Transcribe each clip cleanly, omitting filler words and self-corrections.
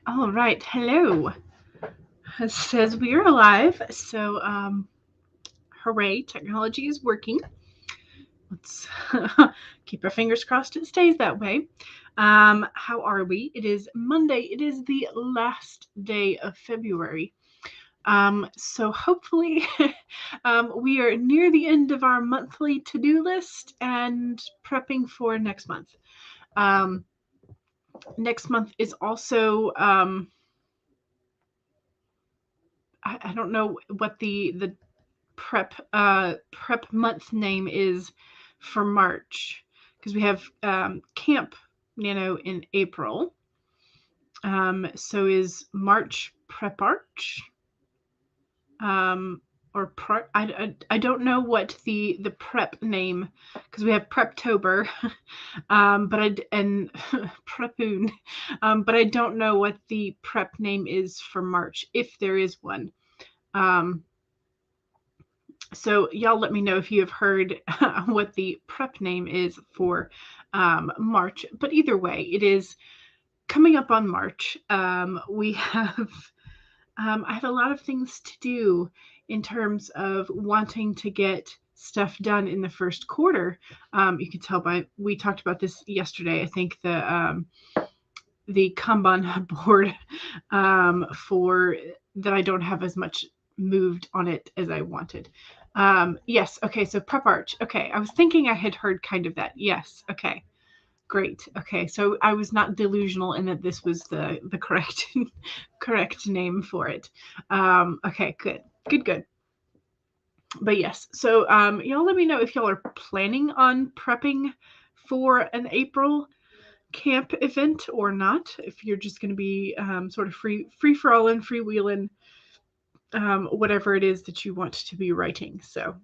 All right, hello. It says we are alive, so hooray, technology is working. Let's keep our fingers crossed it stays that way. How are we? It is Monday. It is the last day of February. So hopefully we are near the end of our monthly to-do list and prepping for next month. Next month is also I don't know what the prep month name is for March, because we have camp in April. So is March prep arch? Or I don't know what the prep name, because we have Preptober, and Prepoon, but I don't know what the prep name is for March, if there is one. So y'all let me know if you have heard what the prep name is for March. But either way, it is coming up on March. We have I have a lot of things to do in terms of wanting to get stuff done in the first quarter. You can tell we talked about this yesterday. I think the Kanban board for that I don't have as much moved on it as I wanted. Yes, okay, so prep arch. Okay, I was thinking I had heard kind of that. Yes, okay. Great. Okay, so I was not delusional in that this was the correct correct name for it. Okay, good. But yes, so y'all let me know if y'all are planning on prepping for an April camp event or not. If you're just going to be sort of free for all and freewheeling, whatever it is that you want to be writing. So.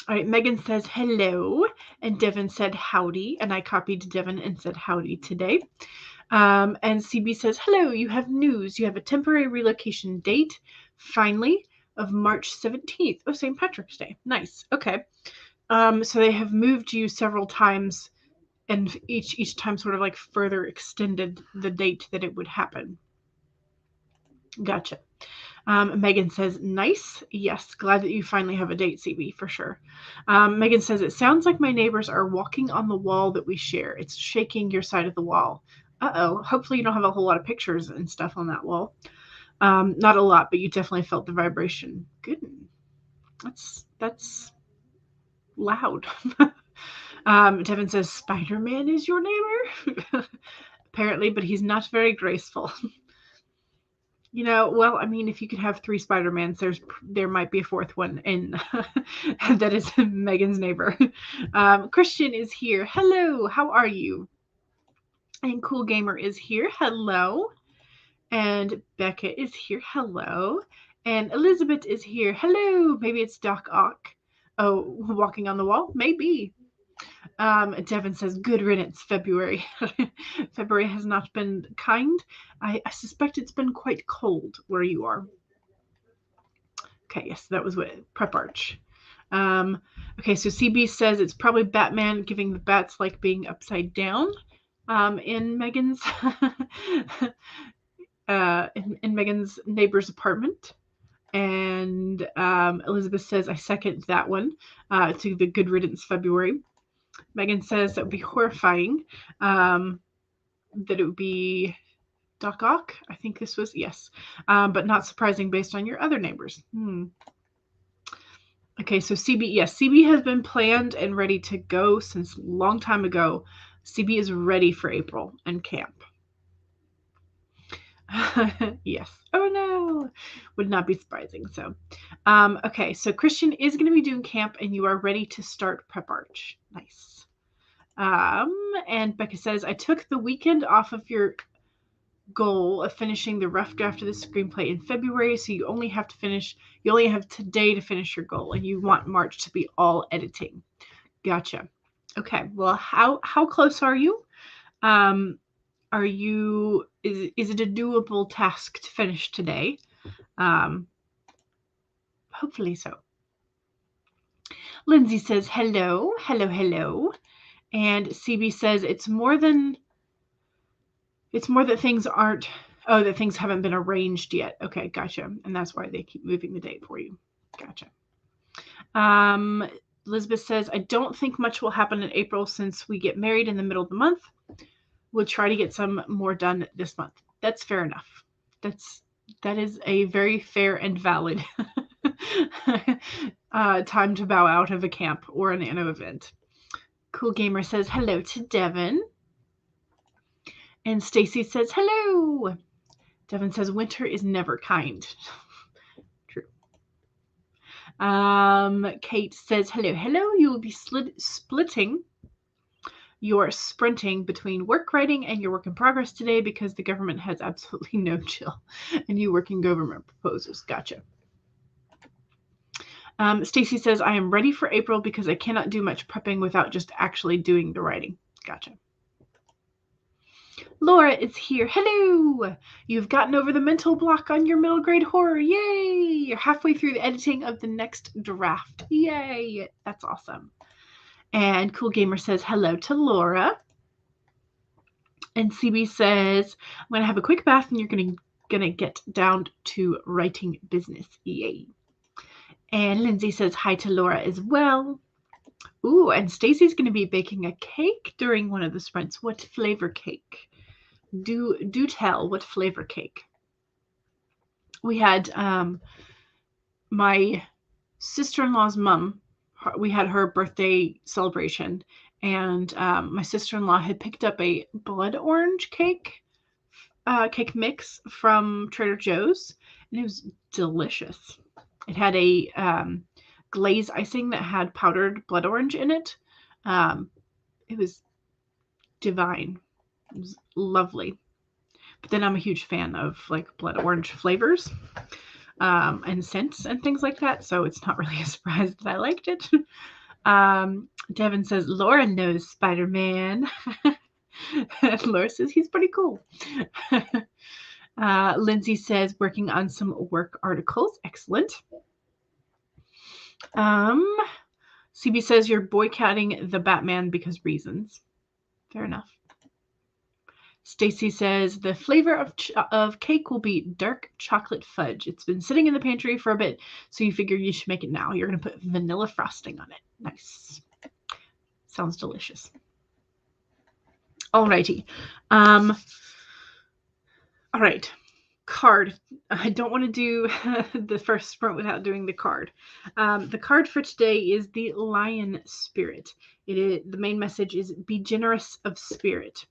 All right, Megan says hello, and Devin said howdy, and I copied Devin and said howdy today. And CB says, hello, you have news. You have a temporary relocation date, finally, of March 17th. Oh, St. Patrick's Day. Nice. Okay. So they have moved you several times, and each time sort of like further extended the date that it would happen. Gotcha. Megan says, nice. Yes, glad that you finally have a date, CB, for sure. Megan says, it sounds like my neighbors are walking on the wall that we share. It's shaking your side of the wall. Uh-oh. Hopefully you don't have a whole lot of pictures and stuff on that wall. Not a lot, but you definitely felt the vibration. Good. That's loud. Devin says, Spider-Man is your neighbor? Apparently, but he's not very graceful. Well, I mean, if you could have 3 Spider-Mans, there might be a 4th one, and that is Megan's neighbor. Christian is here. Hello, how are you? And Cool Gamer is here. Hello. And Becca is here. Hello. And Elizabeth is here. Hello. Maybe it's Doc Ock. Oh, walking on the wall? Maybe. Devin says, good riddance, February. February has not been kind. I suspect it's been quite cold where you are. Okay, yes, that was what prep arch. Okay, so CB says it's probably Batman giving the bats like being upside down in Megan's in Megan's neighbor's apartment. And Elizabeth says, I second that one to the good riddance February. Megan says that would be horrifying. That it would be Doc Ock. I think this was, yes. But not surprising based on your other neighbors. Okay, so CB, yes, CB has been planned and ready to go since a long time ago. CB is ready for April and camp. Yes. Oh no, would not be surprising. So, okay, so Christian is going to be doing camp, and you are ready to start prep arch. Nice. And Becca says, I took the weekend off of your goal of finishing the rough draft of the screenplay in February, so you only have today to finish your goal, and you want March to be all editing. Gotcha. Okay. Well, how close are you? Are you is it a doable task to finish today? Hopefully so. Lindsay says hello. And CB says it's more than It's more that things aren't, oh, that things haven't been arranged yet. Okay, gotcha. And that's why they keep moving the date for you. Gotcha. Elizabeth says, I don't think much will happen in April since we get married in the middle of the month. We'll try to get some more done this month. That's fair enough. That is a very fair and valid time to bow out of a camp or an anno event. Cool Gamer says hello to Devin. And Stacy says hello. Devin says winter is never kind. True. Kate says hello. Hello. You will be splitting your sprinting between work writing and your work in progress today because the government has absolutely no chill and you work in government proposals. Gotcha. Stacy says, I am ready for April because I cannot do much prepping without just actually doing the writing. Gotcha. Laura is here. Hello. You've gotten over the mental block on your middle grade horror. Yay. You're halfway through the editing of the next draft. Yay. That's awesome. And Cool Gamer says hello to Laura. And CB says, I'm going to have a quick bath and you're going to get down to writing business. Yay. And Lindsay says hi to Laura as well. Ooh, and Stacy's going to be baking a cake during one of the sprints. What flavor cake? Do tell what flavor cake. We had my sister-in-law's mom. We had her birthday celebration, and my sister-in-law had picked up a blood orange cake mix from Trader Joe's, and it was delicious. It had a glaze icing that had powdered blood orange in it. It was divine. It was lovely. But then I'm a huge fan of like blood orange flavors and scents and things like that. So it's not really a surprise that I liked it. Devin says, Laura knows Spider-Man. Laura says he's pretty cool. Lindsay says working on some work articles. Excellent. CB says you're boycotting the Batman because reasons. Fair enough. Stacy says the flavor of cake will be dark chocolate fudge. It's been sitting in the pantry for a bit, so you figure you should make it now. You're going to put vanilla frosting on it. Nice. Sounds delicious. Alrighty. All right. Card. I don't want to do the first sprint without doing the card. The card for today is the Lion Spirit. The main message is be generous of spirit.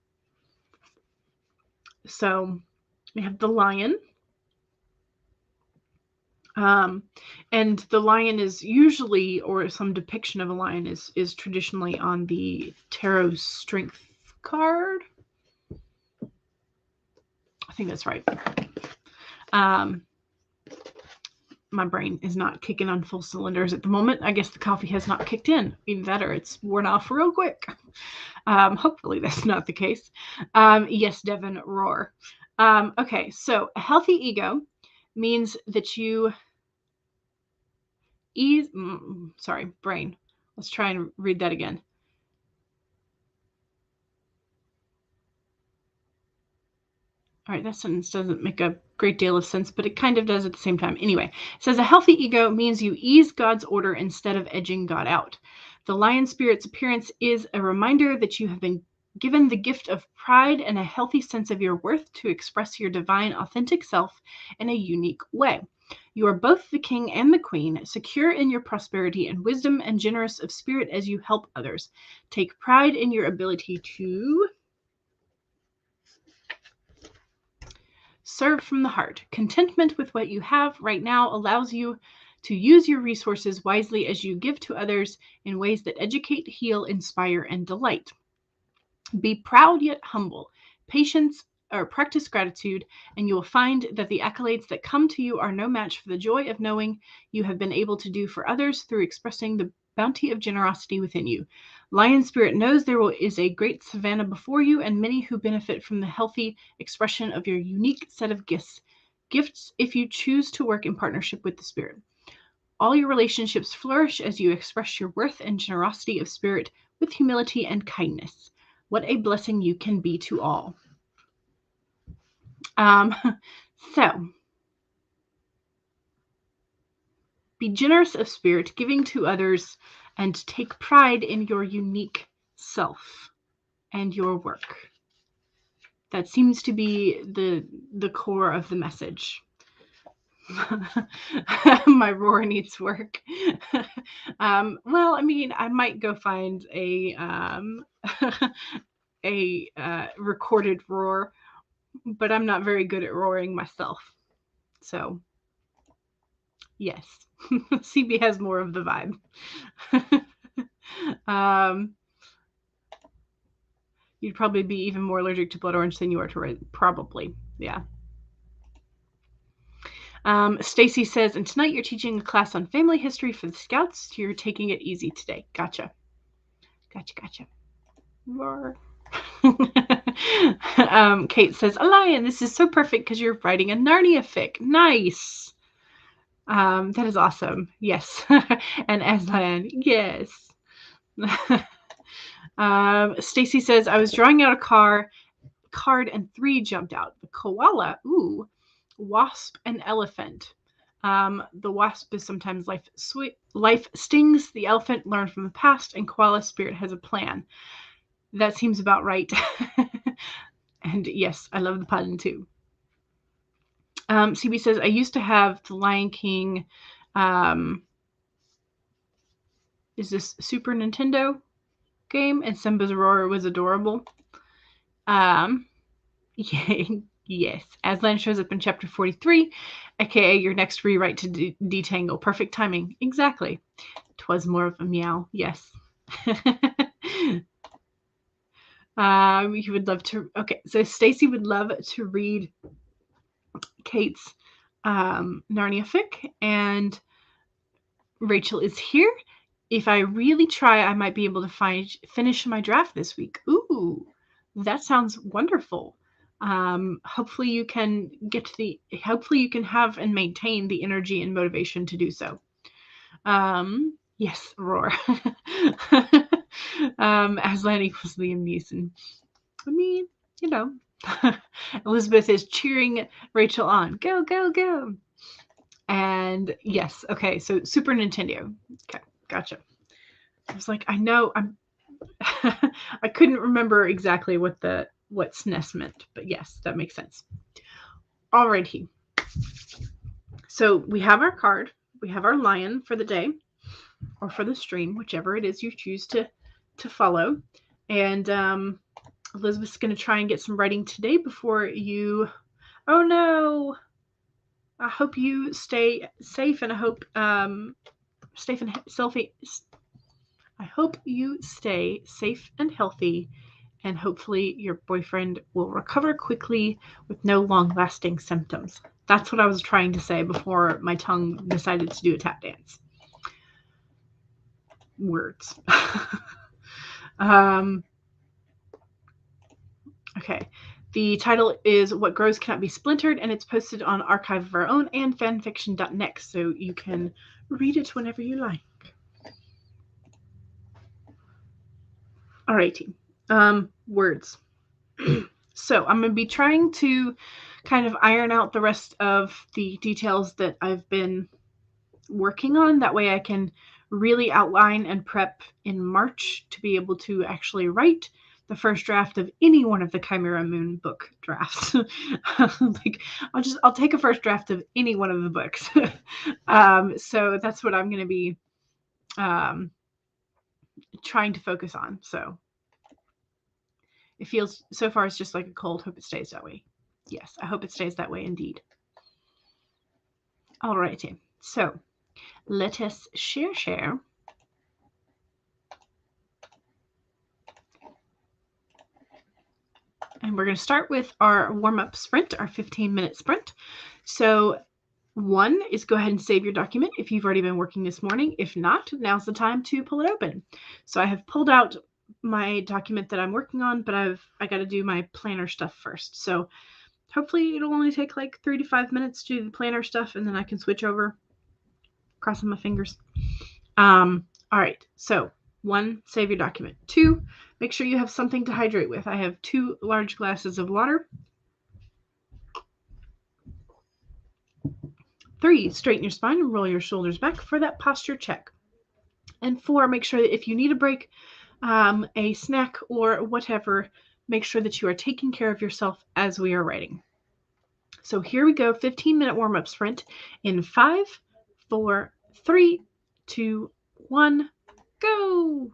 So we have the lion. And the lion is usually, or some depiction of a lion is traditionally on the tarot strength card. I think that's right. My brain is not kicking on full cylinders at the moment. I guess the coffee has not kicked in. Either that or it's worn off real quick. Hopefully that's not the case. Yes, Devin, roar. Okay, so a healthy ego means that you ease... sorry, brain. Let's try and read that again. All right, that sentence doesn't make a great deal of sense, but it kind of does at the same time. Anyway, it says a healthy ego means you ease God's order instead of edging God out. The lion spirit's appearance is a reminder that you have been given the gift of pride and a healthy sense of your worth to express your divine, authentic self in a unique way. You are both the king and the queen, secure in your prosperity and wisdom and generous of spirit as you help others. Take pride in your ability to serve from the heart. Contentment with what you have right now allows you to use your resources wisely as you give to others in ways that educate, heal, inspire, and delight. Be proud yet humble. Patience or practice gratitude, and you will find that the accolades that come to you are no match for the joy of knowing you have been able to do for others through expressing the bounty of generosity within you. Lion Spirit knows there is a great savannah before you and many who benefit from the healthy expression of your unique set of gifts if you choose to work in partnership with the Spirit. All your relationships flourish as you express your worth and generosity of spirit with humility and kindness. What a blessing you can be to all. So, be generous of spirit, giving to others, and take pride in your unique self and your work. That seems to be the core of the message. My roar needs work. Well, I mean, I might go find a recorded roar, but I'm not very good at roaring myself. So, yes, CB has more of the vibe. You'd probably be even more allergic to blood orange than you are to red. Probably, yeah. Stacy says, and tonight you're teaching a class on family history for the Scouts. You're taking it easy today. Gotcha. Roar. Kate says, Lion, this is so perfect because you're writing a Narnia fic. Nice. That is awesome. Yes. And Aslan, yes. Stacy says, I was drawing out a card and 3 jumped out. The koala, ooh, wasp and elephant. The wasp is sometimes life stings. The elephant learned from the past, and koala spirit has a plan. That seems about right. And yes, I love the pun too. CB says, I used to have the Lion King. Is this Super Nintendo game? And Simba's roar was adorable. Yes. Aslan shows up in chapter 43, aka your next rewrite to detangle. Perfect timing. Exactly. 'Twas more of a meow. Yes. You would love to. Okay, so Stacy would love to read Kate's Narnia fic, and Rachel is here. If I really try, I might be able to finish my draft this week. Ooh, that sounds wonderful. Hopefully you can hopefully you can have and maintain the energy and motivation to do so. Yes, roar. Aslan equals Liam Neeson. I mean, you know, Elizabeth is cheering Rachel on. Go, go, go. And yes, okay, so Super Nintendo. Okay, gotcha. I was like, I know I couldn't remember exactly what SNES meant, but yes, that makes sense. Alrighty. So we have our card, we have our lion for the day, or for the stream, whichever it is you choose to follow. And Elizabeth's going to try and get some writing today before you. Oh no! I hope you stay safe, and I hope I hope you stay safe and healthy, and hopefully your boyfriend will recover quickly with no long-lasting symptoms. That's what I was trying to say before my tongue decided to do a tap dance. Words. Okay. The title is What Grows Cannot Be Splintered, and it's posted on Archive of Our Own and fanfiction.net, so you can read it whenever you like. Alrighty. Words. So I'm going to be trying to kind of iron out the rest of the details that I've been working on. That way I can really outline and prep in March to be able to actually write the first draft of any one of the Chimera Moon book drafts. Like I'll take a first draft of any one of the books. So that's what I'm going to be trying to focus on. So it feels so far it's just like a cold. Hope it stays that way. Yes, I hope it stays that way indeed. Alrighty, so let us share. And we're going to start with our warm-up sprint, our 15-minute sprint. So 1 is go ahead and save your document if you've already been working this morning. If not, now's the time to pull it open. So I have pulled out my document that I'm working on, but I got to do my planner stuff first. So hopefully it'll only take like 3 to 5 minutes to do the planner stuff, and then I can switch over. Crossing my fingers. All right. So 1, save your document. 2, make sure you have something to hydrate with. I have 2 large glasses of water. 3, straighten your spine and roll your shoulders back for that posture check. And 4, make sure that if you need a break, a snack or whatever, make sure that you are taking care of yourself as we are writing. So here we go, 15-minute warm-up sprint in 5, 4, 3, 2, 1, go!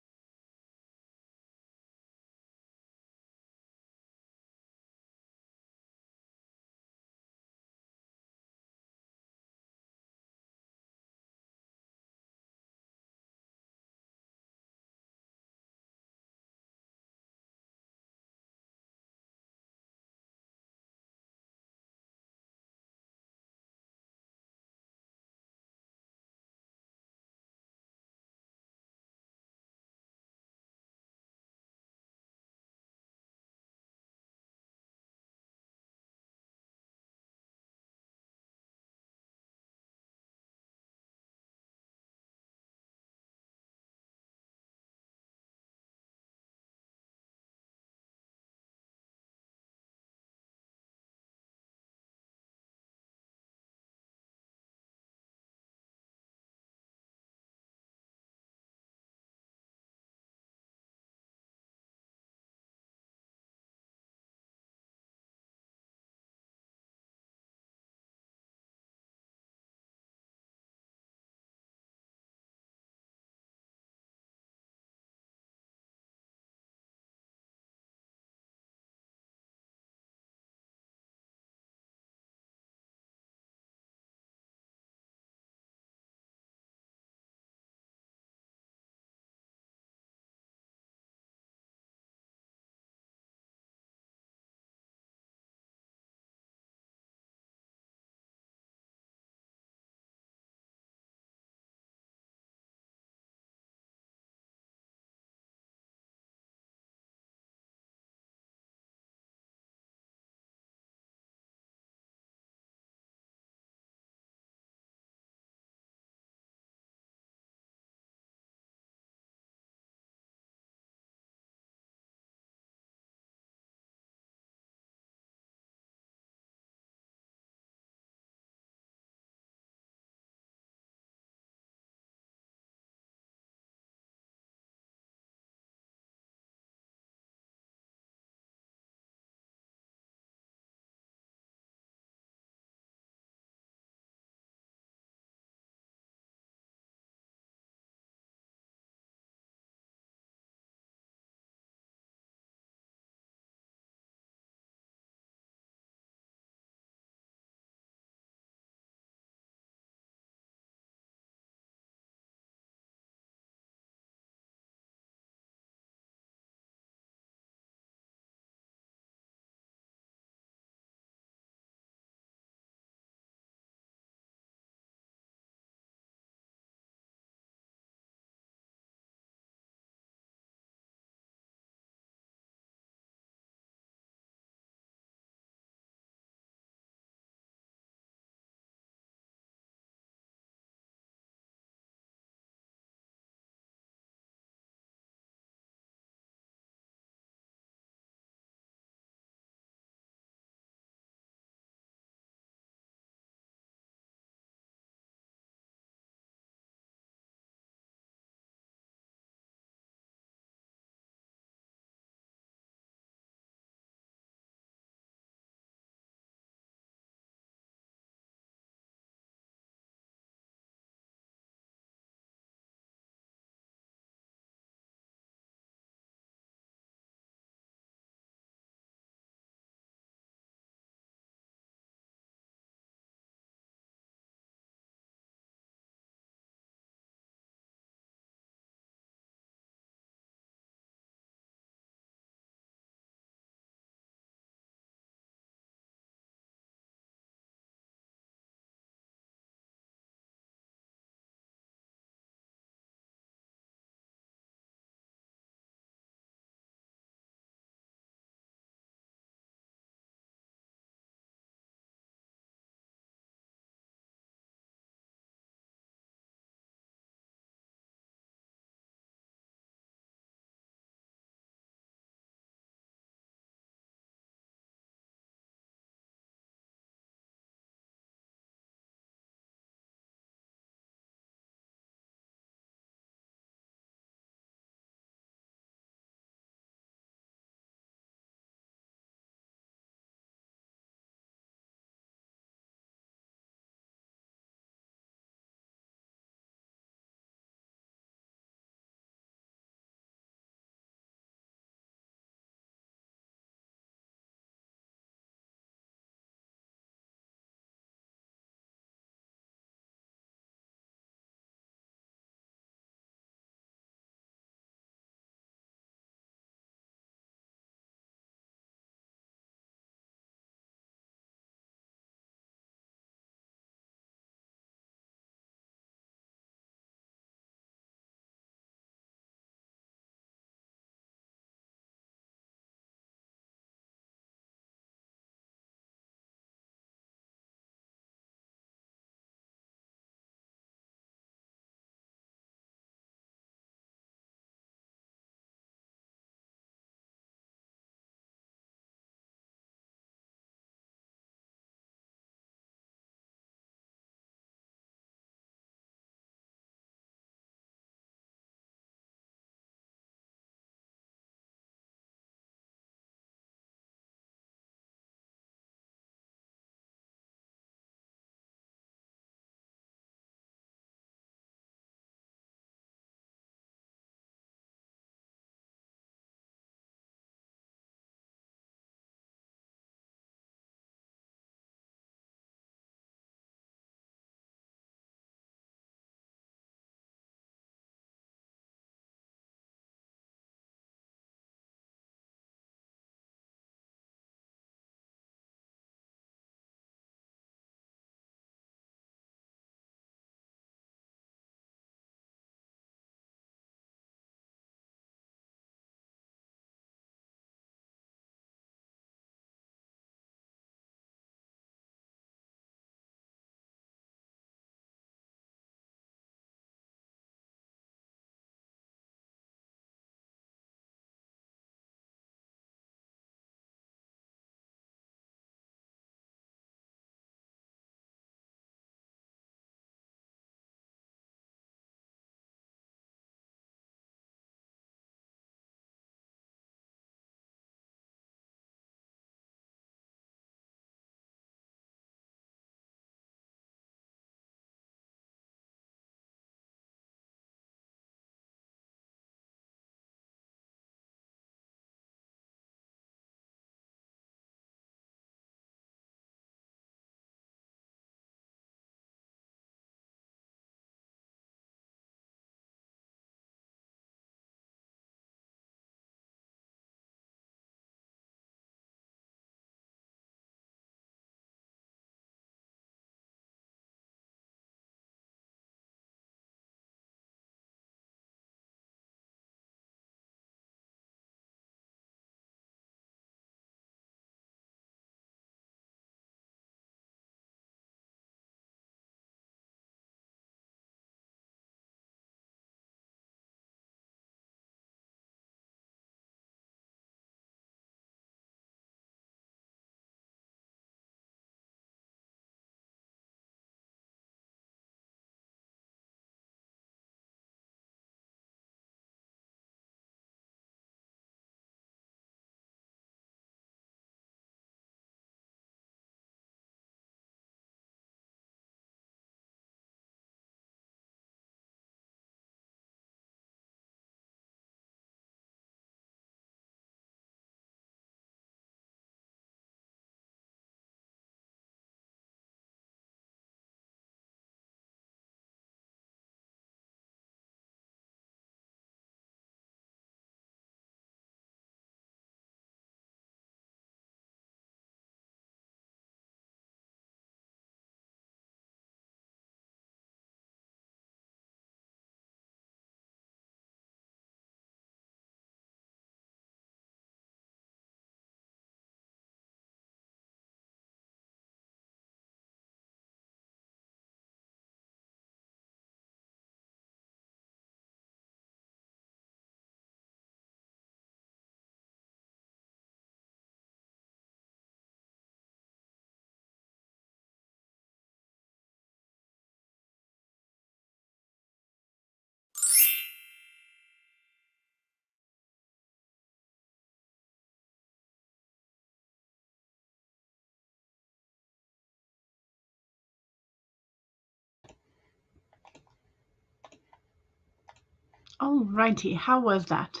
Alrighty, how was that?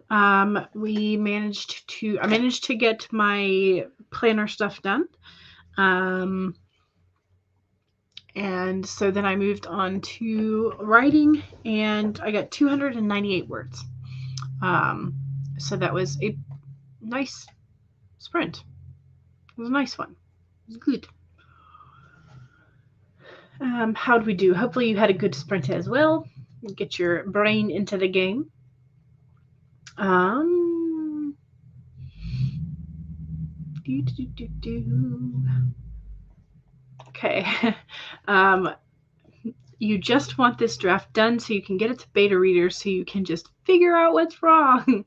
I managed to get my planner stuff done. And so then I moved on to writing, and I got 298 words. So that was a nice sprint. It was a nice one. It was good. How'd we do? Hopefully you had a good sprint as well. Get your brain into the game. Okay. You just want this draft done so you can get it to beta readers so you can just figure out what's wrong.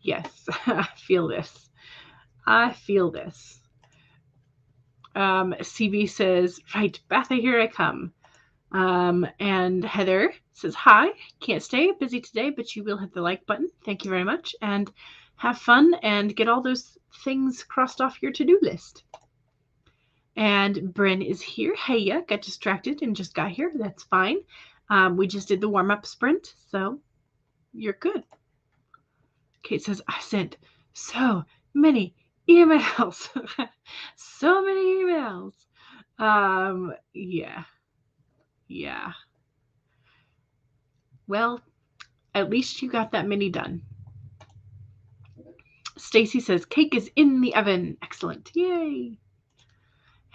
Yes, I feel this. I feel this. CB says, right, Betha, here I come. And Heather says, hi, can't stay busy today, but you will hit the like button. Thank you very much. And have fun and get all those things crossed off your to-do list. And Bryn is here. Hey, yeah, got distracted and just got here. That's fine. We just did the warm-up sprint, so you're good. Kate says, I sent so many emails. So many emails. Yeah. Well, at least you got that many done. Stacy says, cake is in the oven. Excellent. Yay.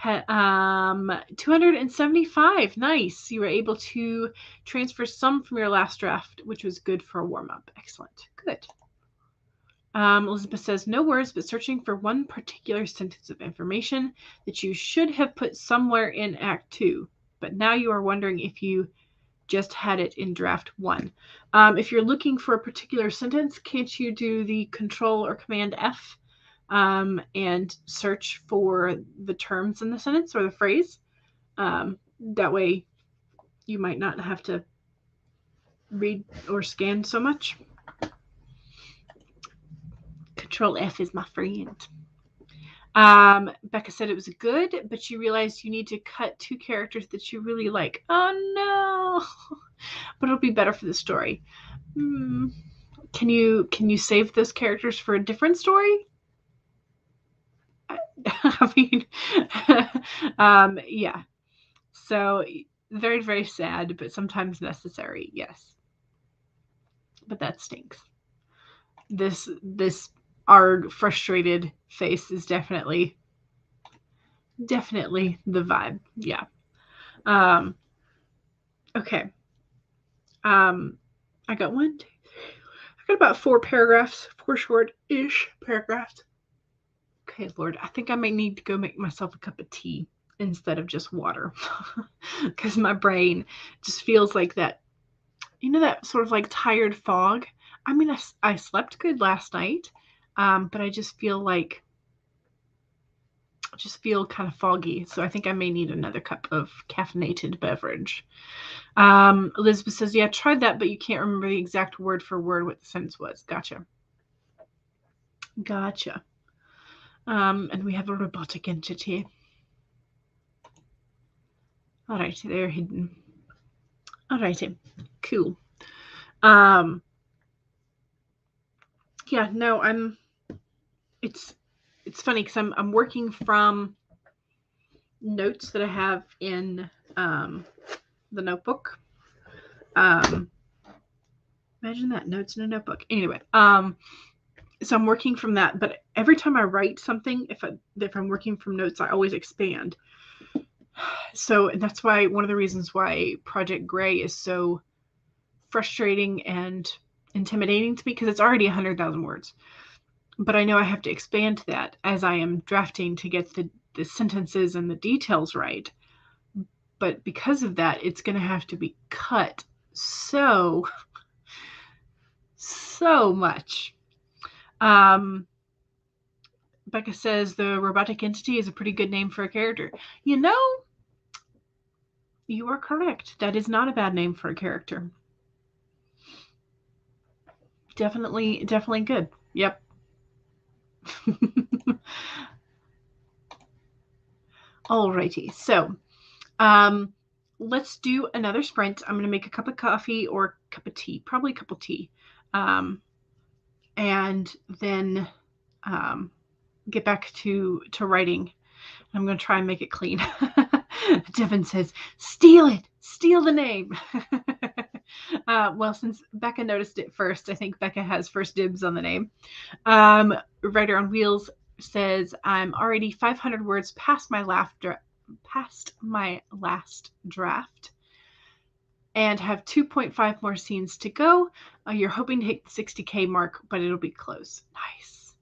275. Nice. You were able to transfer some from your last draft, which was good for a warm-up. Excellent. Good. Elizabeth says, no words, but searching for one particular sentence of information that you should have put somewhere in Act 2, but now you are wondering if you just had it in Draft 1. If you're looking for a particular sentence, can't you do the Control or Command F and search for the terms in the sentence or the phrase? That way you might not have to read or scan so much. Control F is my friend. Becca said it was good, but you realized you need to cut 2 characters that you really like. Oh no! But it'll be better for the story. Can you save those characters for a different story? I mean, yeah. So very, very sad, but sometimes necessary. Yes. But that stinks. This our frustrated face is definitely the vibe. Yeah. Okay. I got 1, 2, 3. I got about 4 paragraphs, 4 short-ish paragraphs. Okay, Lord, I think I might need to go make myself a cup of tea instead of just water because my brain just feels like that, that sort of like tired fog. I mean, I slept good last night, but I just feel kind of foggy. So I think I may need another cup of caffeinated beverage. Elizabeth says, yeah, I tried that, but you can't remember the exact word for word what the sentence was. Gotcha. And we have a robotic entity. All right, they're hidden. All righty, cool. Yeah, no, it's funny because I'm working from notes that I have in the notebook. Imagine that, notes in a notebook. Anyway, so I'm working from that, but every time I write something, if I'm working from notes, I always expand. So that's why one of the reasons why Project Gray is so frustrating and intimidating to me, because it's already 100,000 words. But I know I have to expand that as I am drafting to get the sentences and the details right. But because of that, it's going to have to be cut so much. Becca says the robotic entity is a pretty good name for a character. You are correct. That is not a bad name for a character. Definitely good. Yep. Alrighty. So, let's do another sprint. I'm going to make a cup of coffee or a cup of tea, probably a cup of tea. And then get back to writing. I'm going to try and make it clean. Devin says, steal it. Steal the name. Well, since Becca noticed it first, I think Becca has first dibs on the name. Writer on Wheels says, I'm already 500 words past my last draft and have 2.5 more scenes to go. You're hoping to hit the 60K mark, but it'll be close. Nice.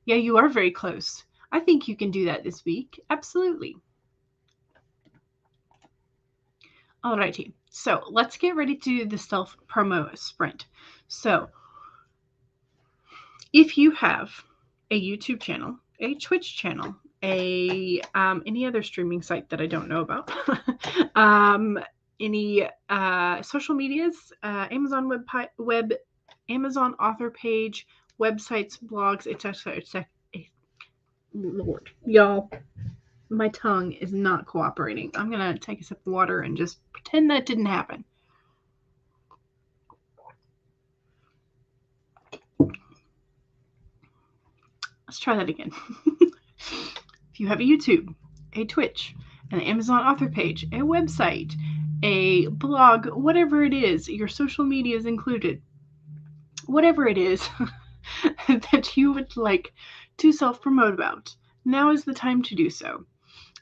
Yeah, you are very close. I think you can do that this week. Absolutely. Alrighty. So let's get ready to do the self promo sprint. So if you have a YouTube channel, a Twitch channel, a any other streaming site that I don't know about, any social medias, Amazon web, Amazon author page, websites, blogs, etc. Lord, y'all, my tongue is not cooperating. I'm gonna take a sip of water and just pretend that didn't happen. Let's try that again. If you have a YouTube, a Twitch, an Amazon author page, a website, a blog, whatever it is, your social media is included, whatever it is that you would like to self-promote about, now is the time to do so.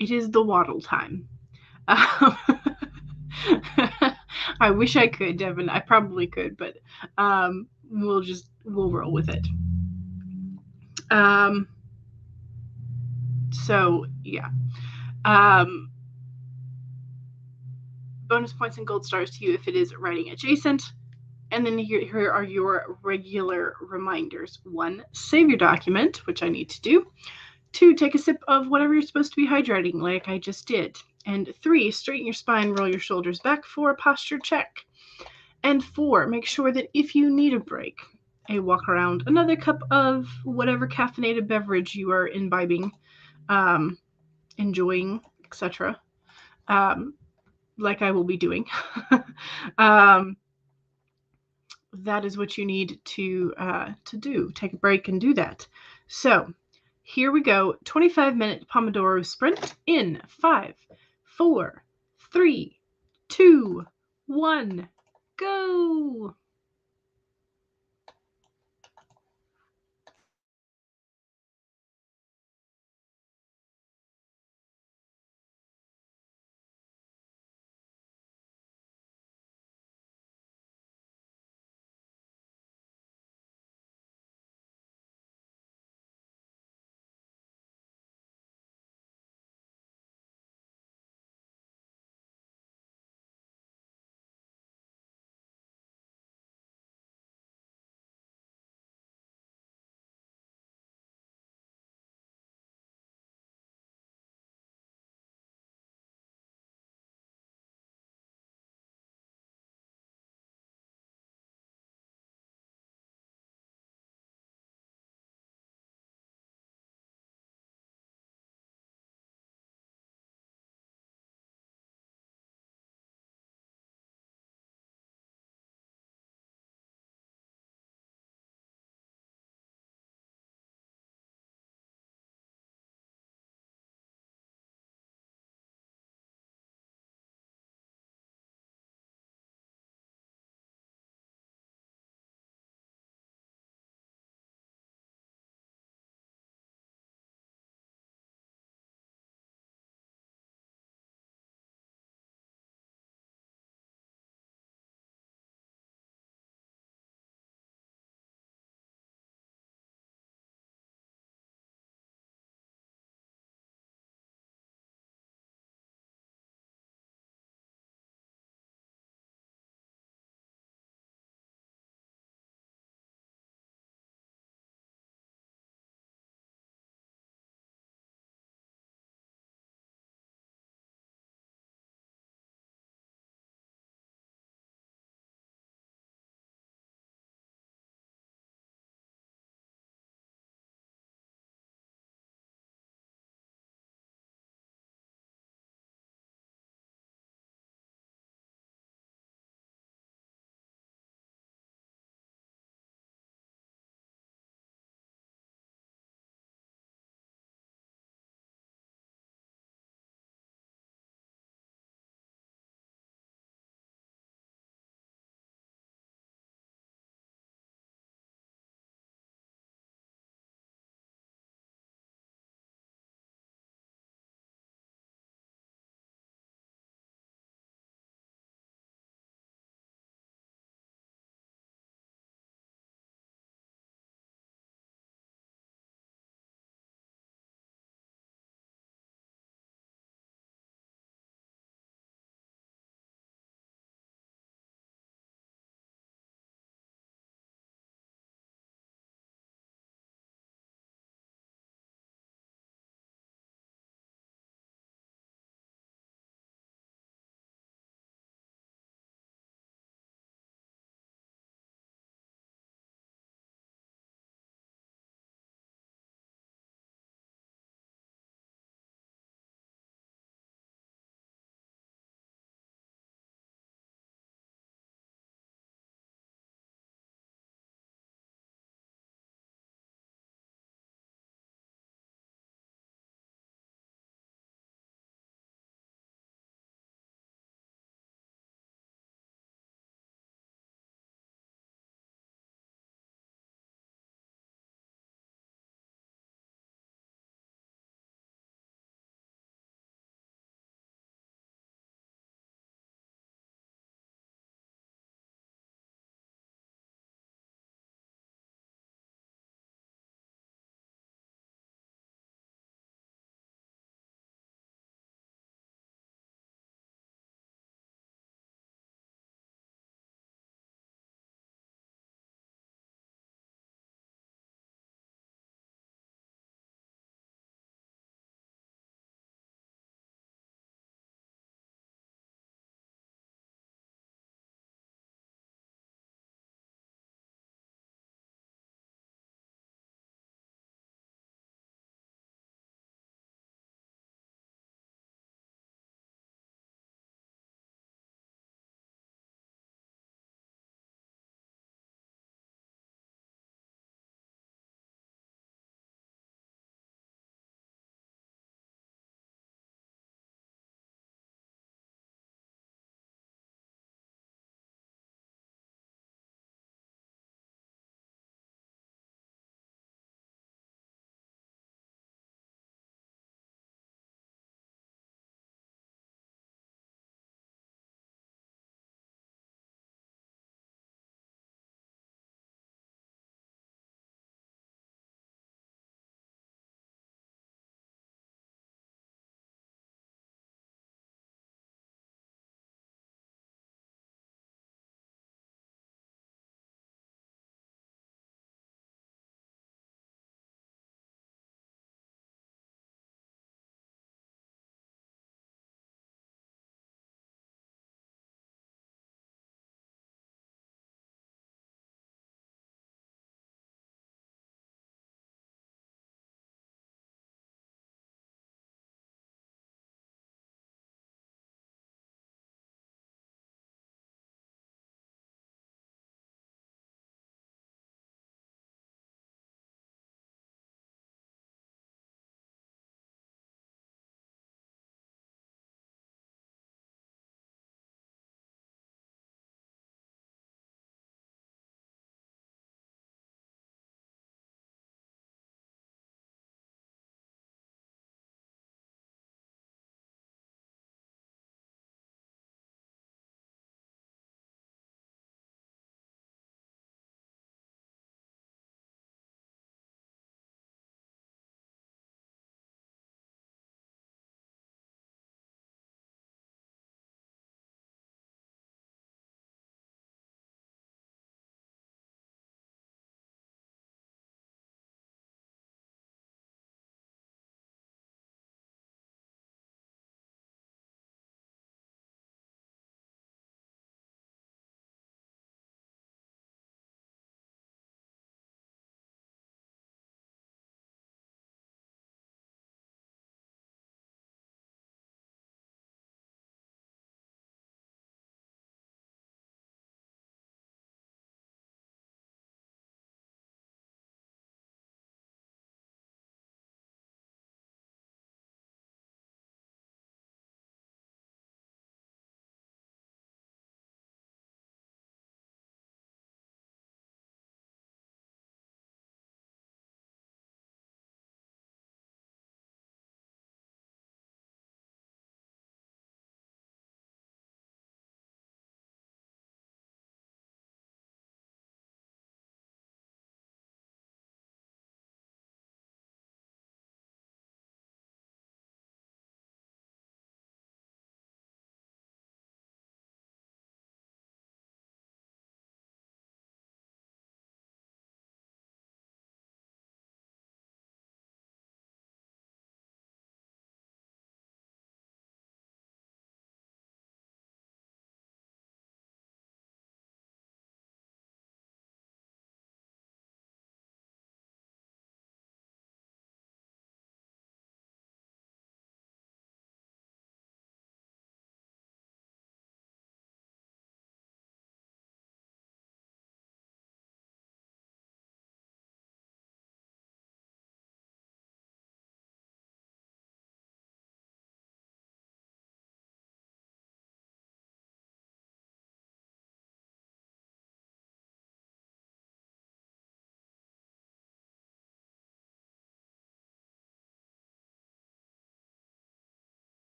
It is the waddle time. I wish I could, Devin. I probably could, but we'll roll with it. So yeah. Bonus points and gold stars to you if it is writing adjacent. And then here are your regular reminders. 1, save your document, which I need to do. 2, take a sip of whatever you're supposed to be hydrating, like I just did. And 3, straighten your spine, roll your shoulders back for a posture check. And 4, make sure that if you need a break, a walk around, another cup of whatever caffeinated beverage you are imbibing, enjoying, etc., like I will be doing. That is what you need to do. Take a break and do that. So here we go. 25-minute Pomodoro sprint in 5, 4, 3, 2, 1, go.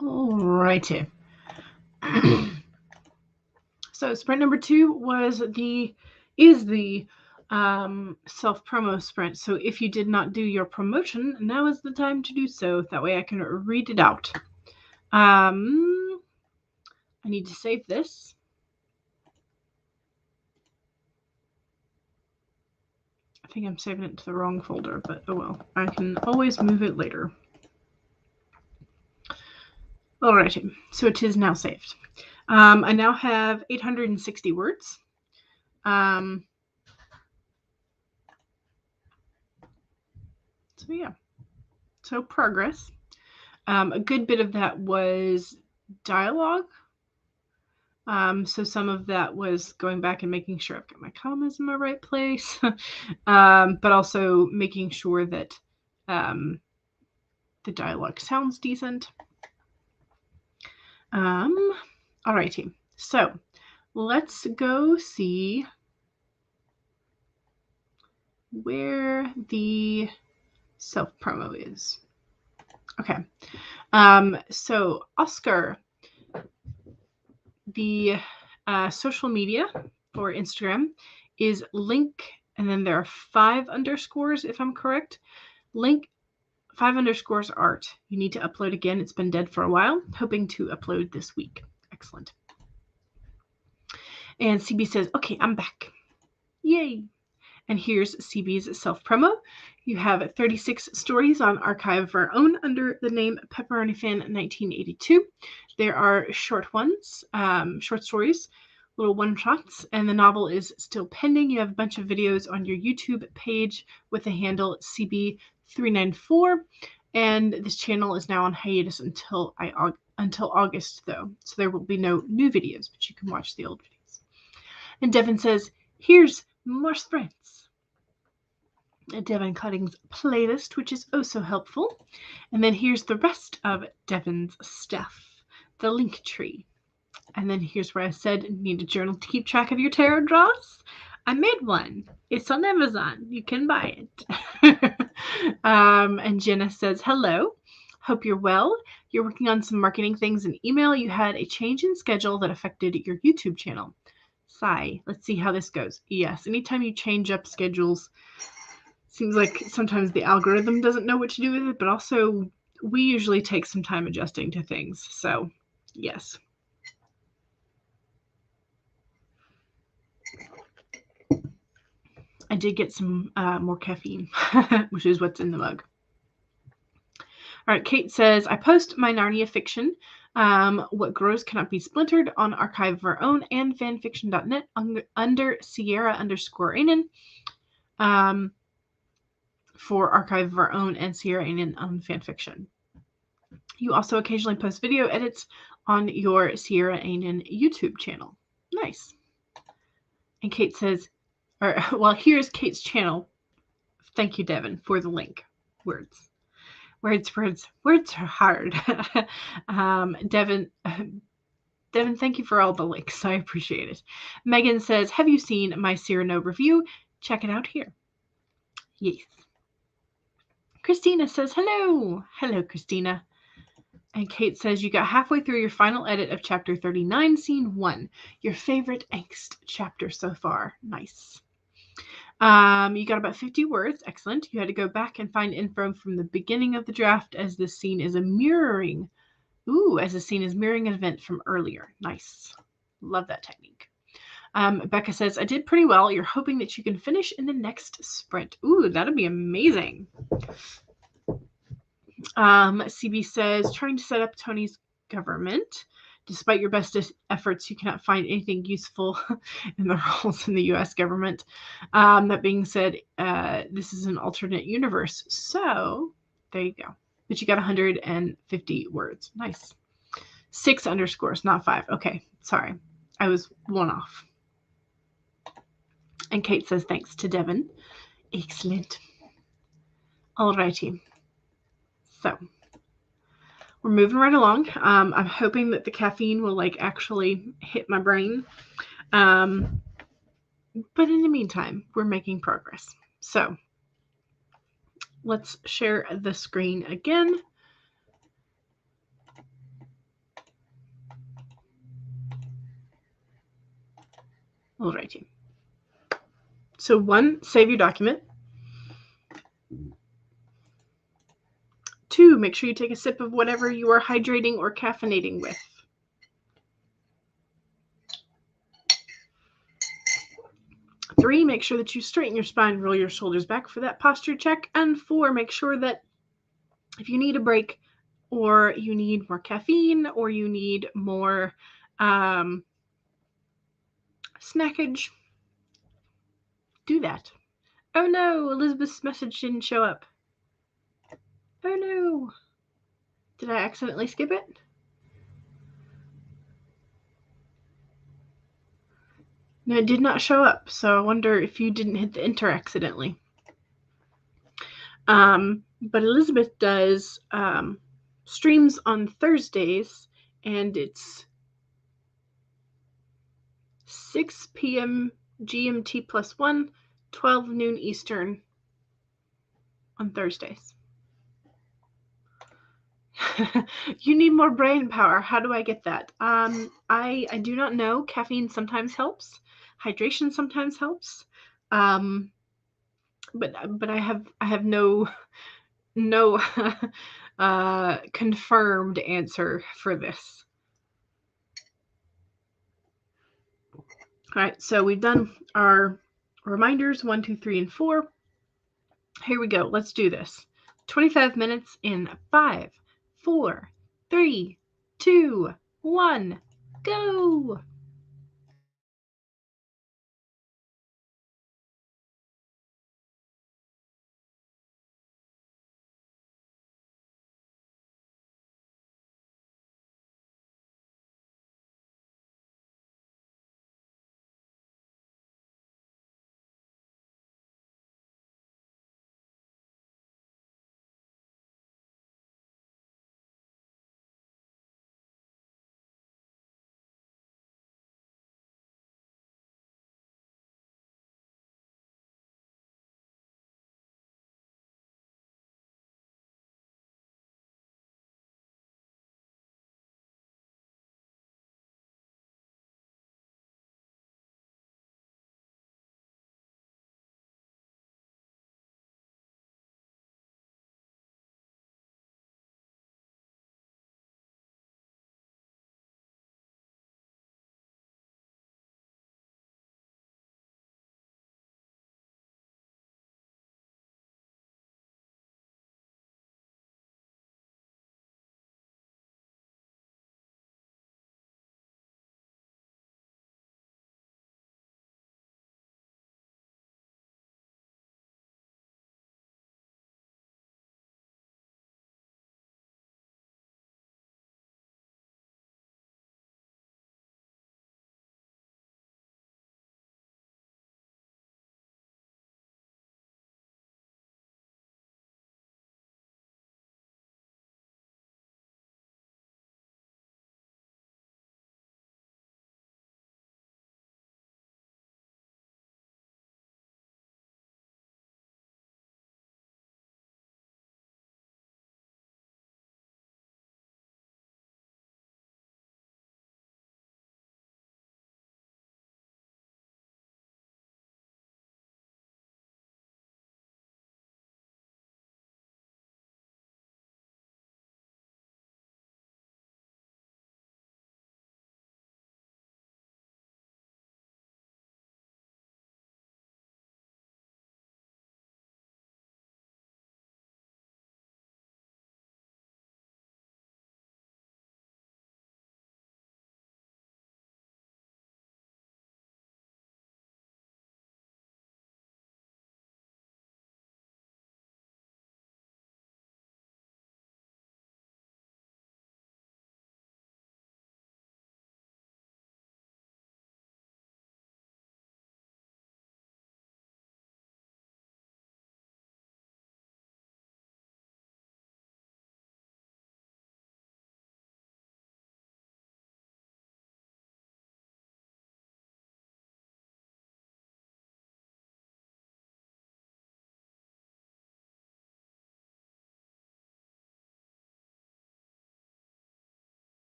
All righty. So sprint number 2 is the self-promo sprint. So if you did not do your promotion, now is the time to do so. That way I can read it out. I need to save this. I think I'm saving it to the wrong folder, but oh well. I can always move it later. Alrighty, so it is now saved. I now have 860 words. So yeah, so progress. A good bit of that was dialogue. So some of that was going back and making sure I've got my commas in my right place, but also making sure that the dialogue sounds decent. Alrighty, so let's go see where the self-promo is. Okay, so Oscar, the social media for Instagram is link, and then there are 5 underscores, if I'm correct. Link 5 underscores art. You need to upload again. It's been dead for a while. Hoping to upload this week. Excellent. And CB says, okay, I'm back. Yay. And here's CB's self-promo. You have 36 stories on Archive of Our Own under the name Pepperoni Fan 1982. There are short ones, short stories, little one-shots, and the novel is still pending. You have a bunch of videos on your YouTube page with the handle CB394, and this channel is now on hiatus until August, though, so there will be no new videos, but you can watch the old videos. And Devin says, here's more sprints. Devin Cutting's playlist, which is oh so helpful. And then here's the rest of Devin's stuff, the link tree. And then here's where I said need a journal to keep track of your tarot draws. I made one. It's on Amazon. You can buy it. And Jenna says, hello. Hope you're well. You're working on some marketing things in email. You had a change in schedule that affected your YouTube channel. Sigh. Let's see how this goes. Yes, anytime you change up schedules, seems like sometimes the algorithm doesn't know what to do with it, but also we usually take some time adjusting to things. So, yes. I did get some more caffeine, which is what's in the mug. All right, Kate says, I post my Narnia fiction, What Grows Cannot Be Splintered, on Archive of Our Own and fanfiction.net under Sierra_Ainen. For Archive of Our Own and Sierra Ainen on fanfiction. You also occasionally post video edits on your Sierra Ainen YouTube channel. Nice. And Kate says, well, here's Kate's channel. Thank you, Devin, for the link. Words are hard. Devin, thank you for all the links. I appreciate it. Megan says, have you seen my Cyrano review? Check it out here. Yes. Christina says, hello. Hello, Christina. And Kate says, you got halfway through your final edit of chapter 39, scene 1. Your favorite angst chapter so far. Nice. You got about 50 words. Excellent. You had to go back and find info from the beginning of the draft as the scene is mirroring an event from earlier. Nice. Love that technique. Becca says, I did pretty well. You're hoping that you can finish in the next sprint. Ooh, that'd be amazing. CB says, trying to set up Tony's government. Despite your best efforts, you cannot find anything useful in the roles in the U.S. government. That being said, this is an alternate universe. So there you go. But you got 150 words. Nice. 6 underscores, not 5. Okay, sorry. I was one off. And Kate says, thanks to Devin. Excellent. Alrighty. So we're moving right along. I'm hoping that the caffeine will actually hit my brain. But in the meantime, we're making progress. So let's share the screen again. Alrighty. So 1, save your document. 2, make sure you take a sip of whatever you are hydrating or caffeinating with. 3, make sure that you straighten your spine, roll your shoulders back for that posture check. And 4, make sure that if you need a break or you need more caffeine or you need more snackage, do that. Oh no, Elizabeth's message didn't show up. Oh no. Did I accidentally skip it? No, it did not show up, so I wonder if you didn't hit the enter accidentally. But Elizabeth does streams on Thursdays, and it's 6 p.m. GMT plus 1, 12 noon Eastern on Thursdays. You need more brain power. How do I get that? I do not know. Caffeine sometimes helps. Hydration sometimes helps. But I have no confirmed answer for this. All right, so we've done our reminders 1, 2, 3, and 4. Here we go. Let's do this. 25 minutes in 5, 4, 3, 2, 1, go.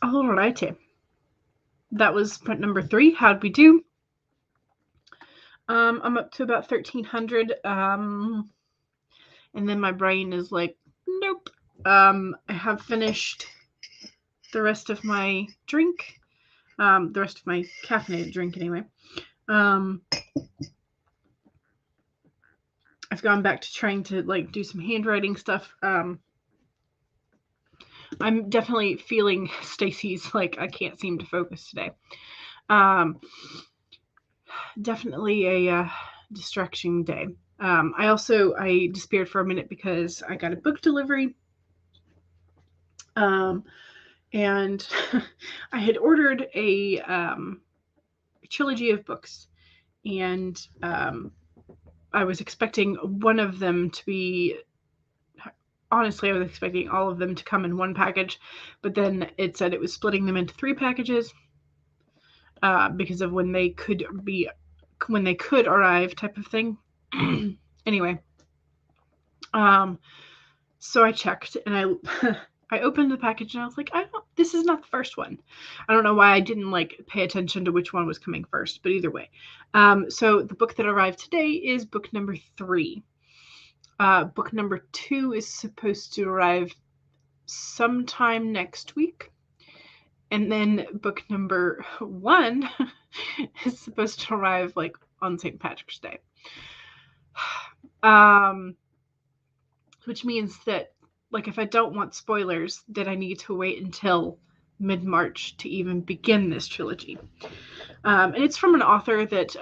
Alrighty. That was print number 3. How'd we do? I'm up to about 1,300. And then my brain is like, nope. I have finished the rest of my drink. The rest of my caffeinated drink anyway. I've gone back to trying to like do some handwriting stuff. I'm definitely feeling Stacy's like I can't seem to focus today. Definitely a distraction day. I despaired for a minute because I got a book delivery. And I had ordered a trilogy of books, and I was expecting one of them to be, honestly, I was expecting all of them to come in one package, but then it said it was splitting them into 3 packages because of when they could arrive type of thing. Anyway, so I checked and I opened the package and I was like, this is not the first one. I don't know why I didn't like pay attention to which one was coming first, but either way. So the book that arrived today is book number 3. Book number 2 is supposed to arrive sometime next week. And then book number 1 is supposed to arrive like on St. Patrick's Day. Which means that like if I don't want spoilers, then I need to wait until mid-March to even begin this trilogy. And it's from an author that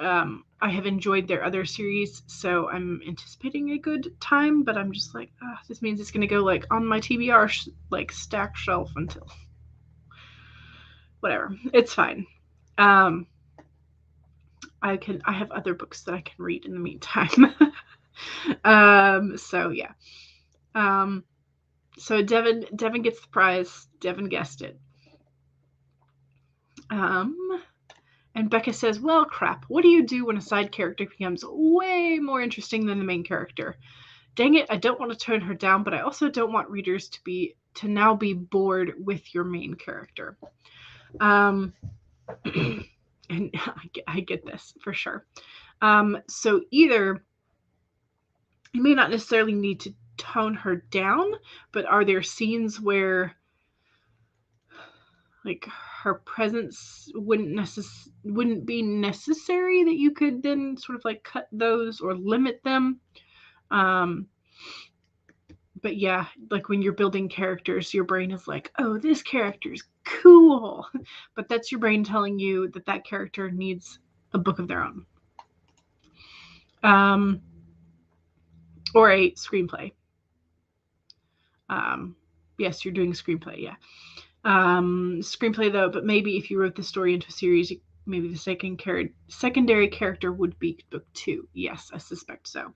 I have enjoyed their other series, so I'm anticipating a good time, but I'm just like, this means it's going to go like on my TBR like stack shelf until whatever. It's fine. I have other books that I can read in the meantime. So yeah. So Devin gets the prize. Devin guessed it. And Becca says, well, crap, what do you do when a side character becomes way more interesting than the main character? Dang it, I don't want to tone her down, but I also don't want readers to now be bored with your main character. And I get this for sure. So either you may not necessarily need to tone her down, but are there scenes where like her presence wouldn't be necessary that you could then sort of like cut those or limit them? But yeah, like when you're building characters, your brain is like, oh, this character's cool. But that's your brain telling you that that character needs a book of their own. Or a screenplay. Yes, you're doing a screenplay, yeah. Screenplay though, but maybe if you wrote the story into a series, maybe the secondary character would be book 2. Yes, I suspect so.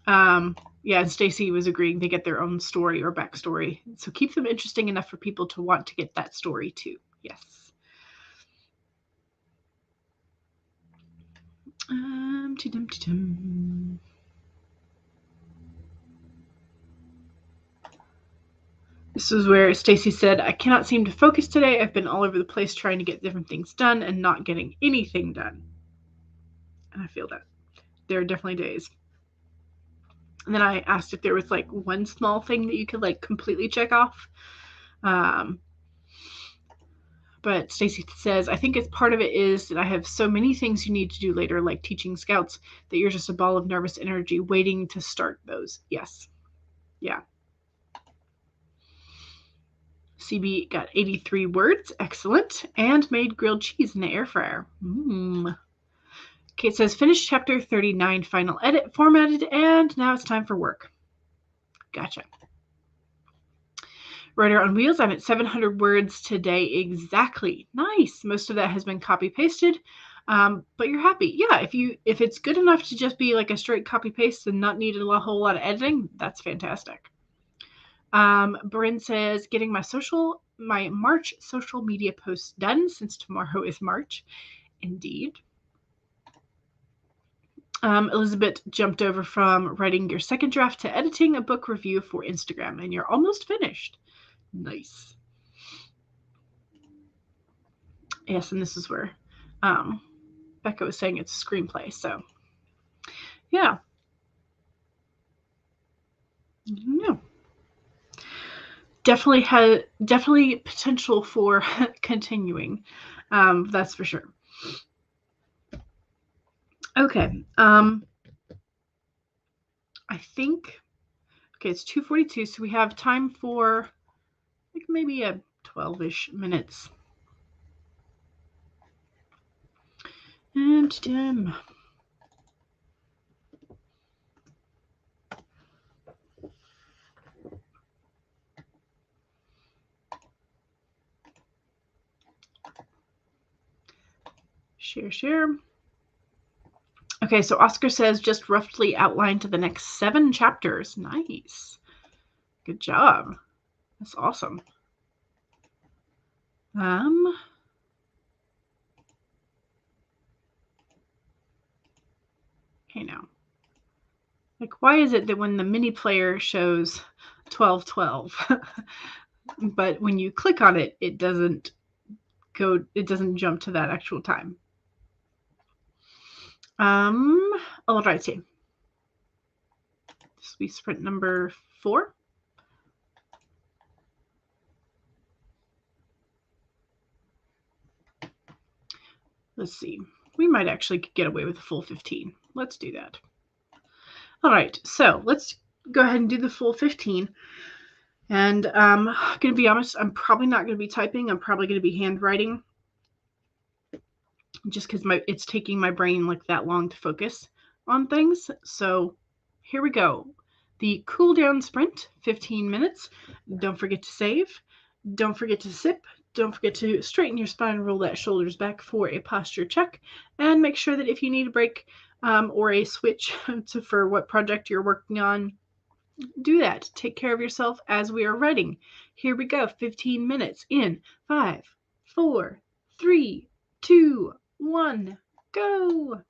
Yeah, and Stacy was agreeing they get their own story or backstory. So keep them interesting enough for people to want to get that story too. Yes. This is where Stacy said, I cannot seem to focus today. I've been all over the place trying to get different things done and not getting anything done. And I feel that. There are definitely days. And then I asked if there was like one small thing that you could like completely check off. But Stacy says, I think it's part of it is that I have so many things you need to do later, like teaching scouts, that you're just a ball of nervous energy waiting to start those. Yes. Yeah. CB got 83 words. Excellent. And made grilled cheese in the air fryer. Kate says, finished chapter 39, final edit, formatted, and now it's time for work. Gotcha. Writer on Wheels, I'm at 700 words today exactly. Nice. Most of that has been copy-pasted, but you're happy. Yeah, if it's good enough to just be like a straight copy-paste and not need a whole lot of editing, that's fantastic. Bryn says, getting my March social media posts done since tomorrow is March. Indeed. Elizabeth jumped over from writing your second draft to editing a book review for Instagram, and you're almost finished. Nice. Yes, and this is where Becca was saying it's a screenplay. So, yeah. Yeah. Definitely potential for continuing. That's for sure. Okay. I think it's 2:42, so we have time for like maybe a 12-ish minutes. And share. Okay, so Oscar says just roughly outline to the next 7 chapters. Nice. Good job. That's awesome. Okay, now. Like, why is it that when the mini player shows 12:12, but when you click on it, it doesn't jump to that actual time? Alrighty. This will be sprint number 4. Let's see. We might actually get away with a full 15. Let's do that. All right, so let's go ahead and do the full 15. And I'm going to be honest, I'm probably not going to be typing. I'm probably going to be handwriting just because it's taking my brain like that long to focus on things. So here we go. The cool down sprint, 15 minutes. Don't forget to save. Don't forget to sip. Don't forget to straighten your spine and roll that shoulders back for a posture check. And make sure that if you need a break or a switch for what project you're working on, do that. Take care of yourself as we are writing. Here we go. 15 minutes in 5, 4, 3, 2, 1, go.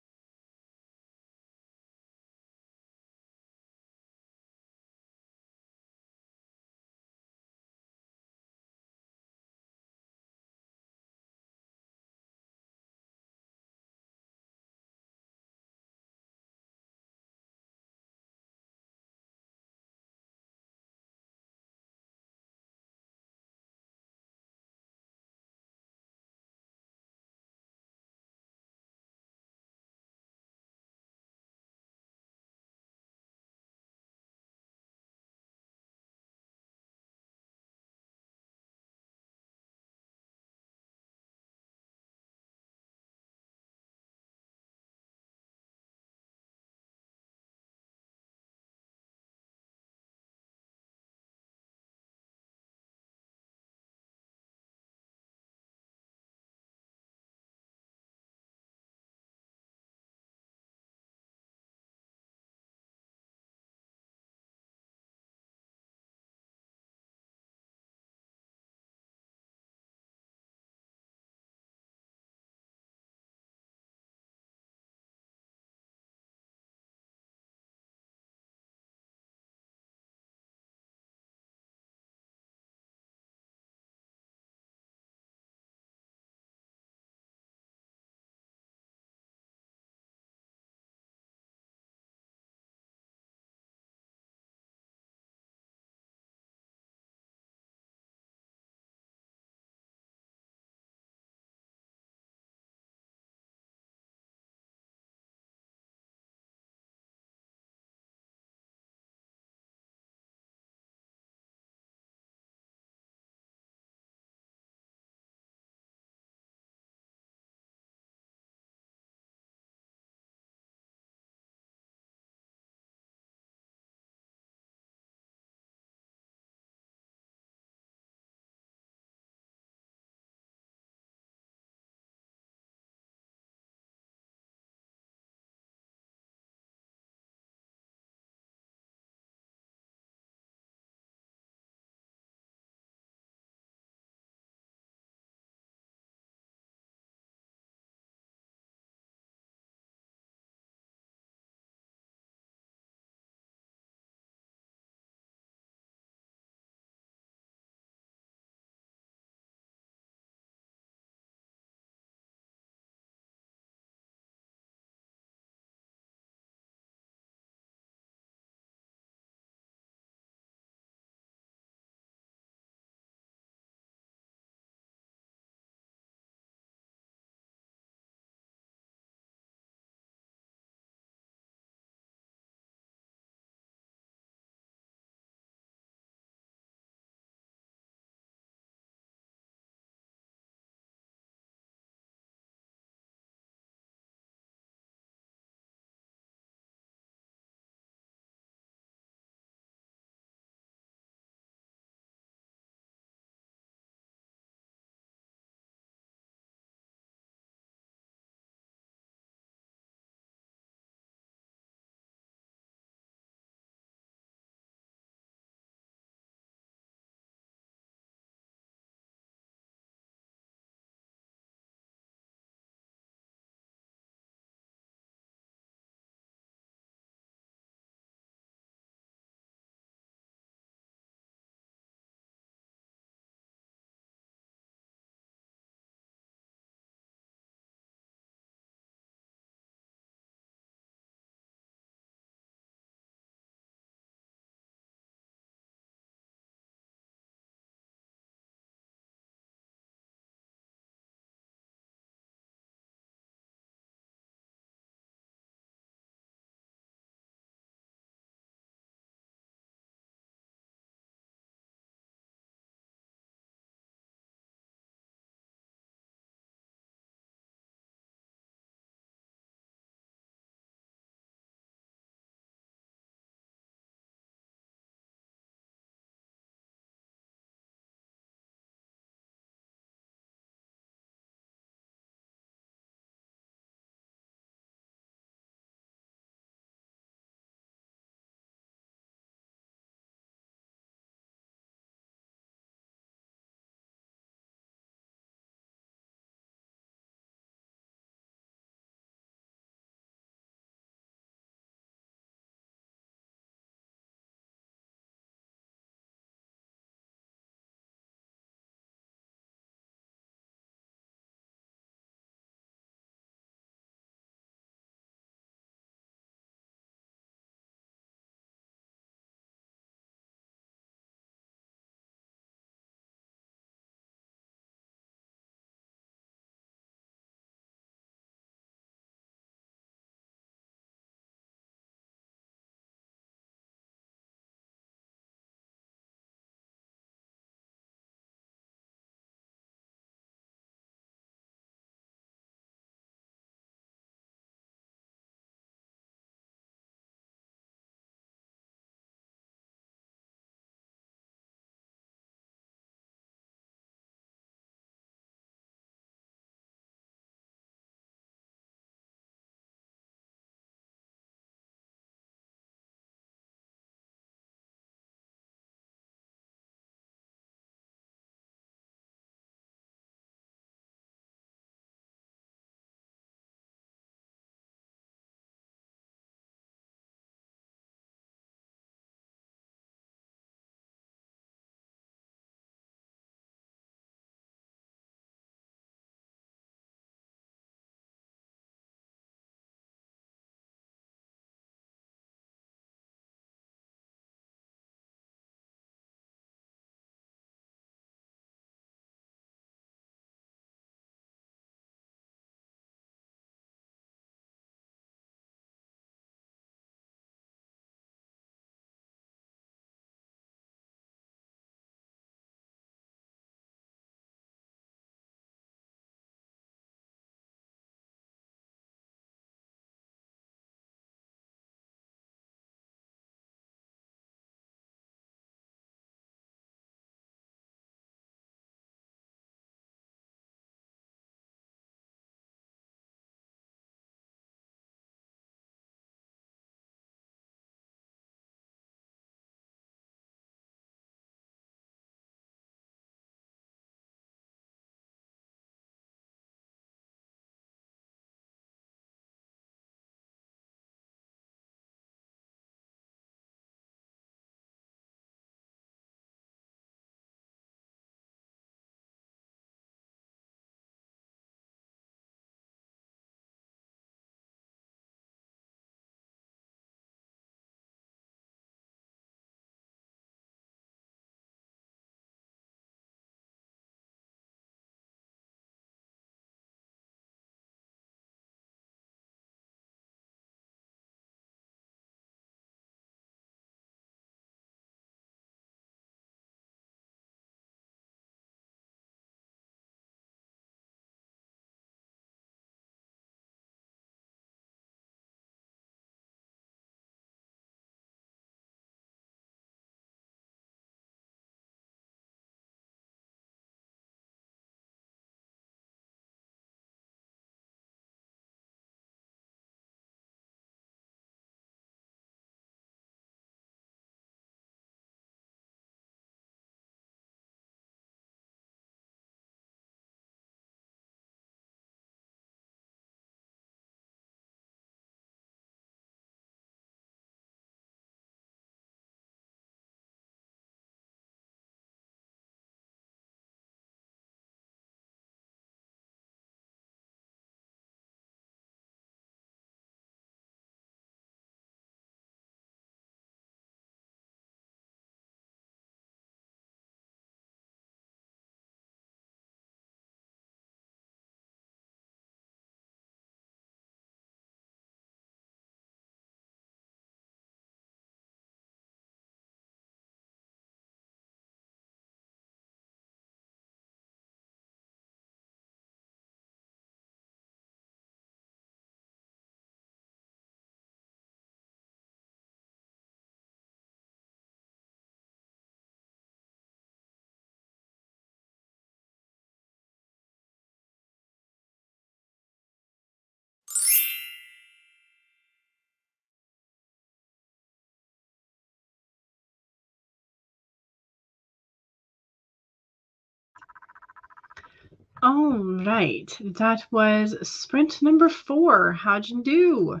All right, that was sprint number 4. How'd you do?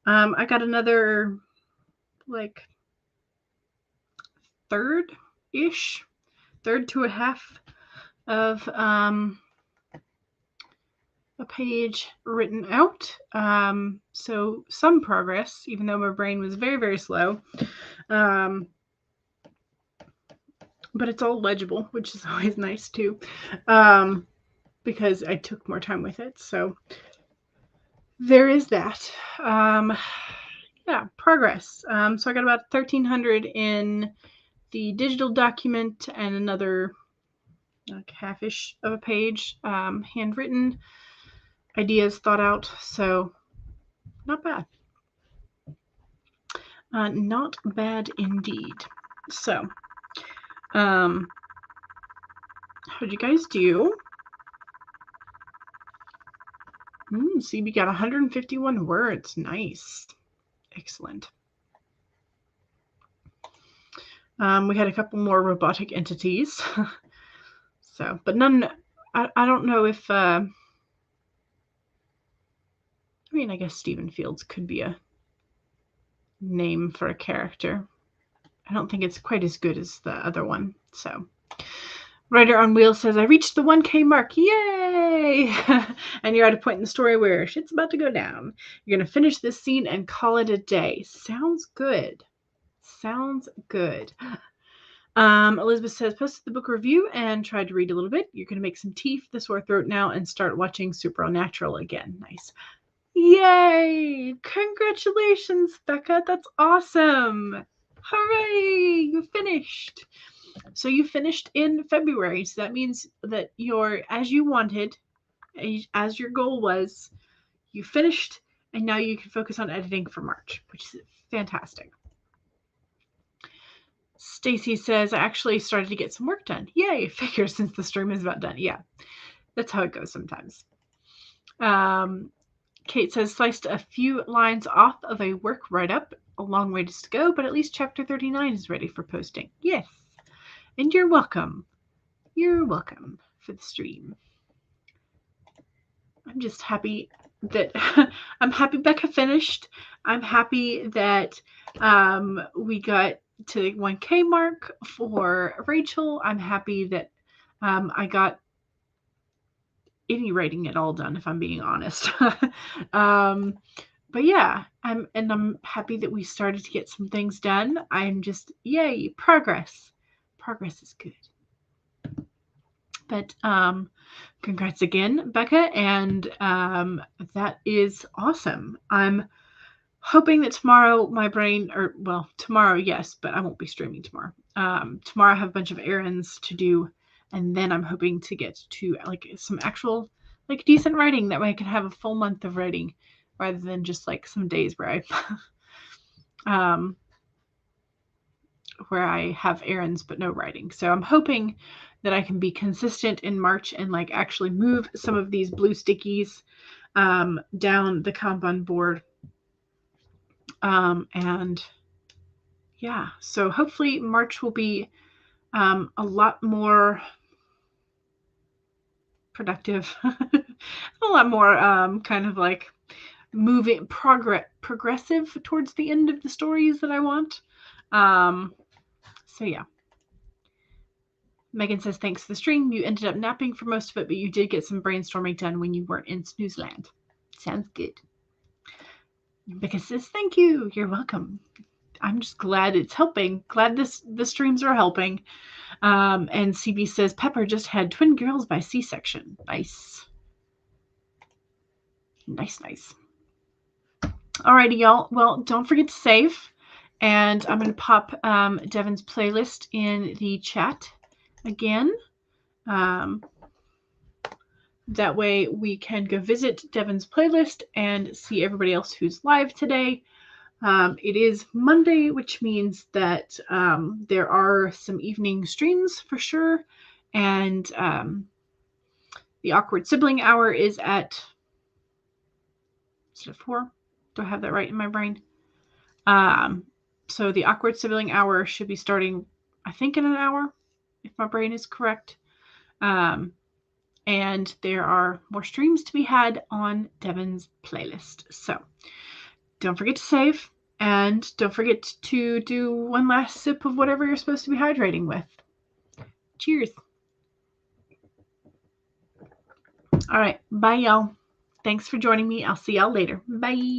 I got another like third to a half of a page written out. So some progress, even though my brain was very, very slow. But it's all legible, which is always nice too, because I took more time with it. So there is that. Yeah, progress. So I got about 1,300 in the digital document and another like half-ish of a page handwritten, ideas thought out. So not bad. Not bad indeed. So how'd you guys do? CB got 151 words. Nice. Excellent. We had a couple more robotic entities. So, but none, I don't know if, I mean, I guess Stephen Fields could be a name for a character. I don't think it's quite as good as the other one. So, Rider on Wheels says, I reached the 1K mark. Yay! And you're at a point in the story where shit's about to go down. You're going to finish this scene and call it a day. Sounds good. Sounds good. Elizabeth says, posted the book review and tried to read a little bit. You're going to make some tea for the sore throat now and start watching Supernatural again. Nice. Yay! Congratulations, Becca. That's awesome. Hooray! You finished. So you finished in February. So that means that you're, as you wanted, as your goal was, you finished, and now you can focus on editing for March, which is fantastic. Stacy says, I actually started to get some work done. Yay, figure since the stream is about done. Yeah, that's how it goes sometimes. Kate says, sliced a few lines off of a work write-up. A long ways to go, but at least chapter 39 is ready for posting. Yes, and you're welcome. You're welcome for the stream. I'm just happy that I'm happy Becca finished. I'm happy that we got to the 1K mark for Rachel. I'm happy that I got any writing at all done, if I'm being honest. But yeah, I'm happy that we started to get some things done. I'm just, yay, progress. Progress is good. But congrats again, Becca, and that is awesome. I'm hoping that tomorrow my brain, or well, tomorrow, yes, but I won't be streaming tomorrow. Tomorrow I have a bunch of errands to do, and then I'm hoping to get to like some actual like decent writing. That way I can have a full month of writing rather than just like some days where I have errands but no writing. So I'm hoping that I can be consistent in March and like actually move some of these blue stickies down the Kanban board. And yeah, so hopefully March will be a lot more productive, a lot more kind of like moving progressive towards the end of the stories that I want. So yeah. Megan says, thanks for the stream. You ended up napping for most of it, but you did get some brainstorming done when you weren't in Snoozeland. Sounds good. Becca says, thank you. You're welcome. I'm just glad it's helping. Glad the streams are helping. And CB says, Pepper just had twin girls by C-section. Nice. Nice, nice. Alrighty, y'all. Well, don't forget to save. And I'm going to pop Devin's playlist in the chat again. That way we can go visit Devin's playlist and see everybody else who's live today. It is Monday, which means that there are some evening streams for sure. And the Awkward Sibling Hour is at 4? Do I have that right in my brain? So the Awkward Sibling Hour should be starting, I think, in an hour, if my brain is correct. and there are more streams to be had on Devin's playlist. So don't forget to save, and don't forget to do one last sip of whatever you're supposed to be hydrating with. Cheers. All right. Bye, y'all. Thanks for joining me. I'll see y'all later. Bye.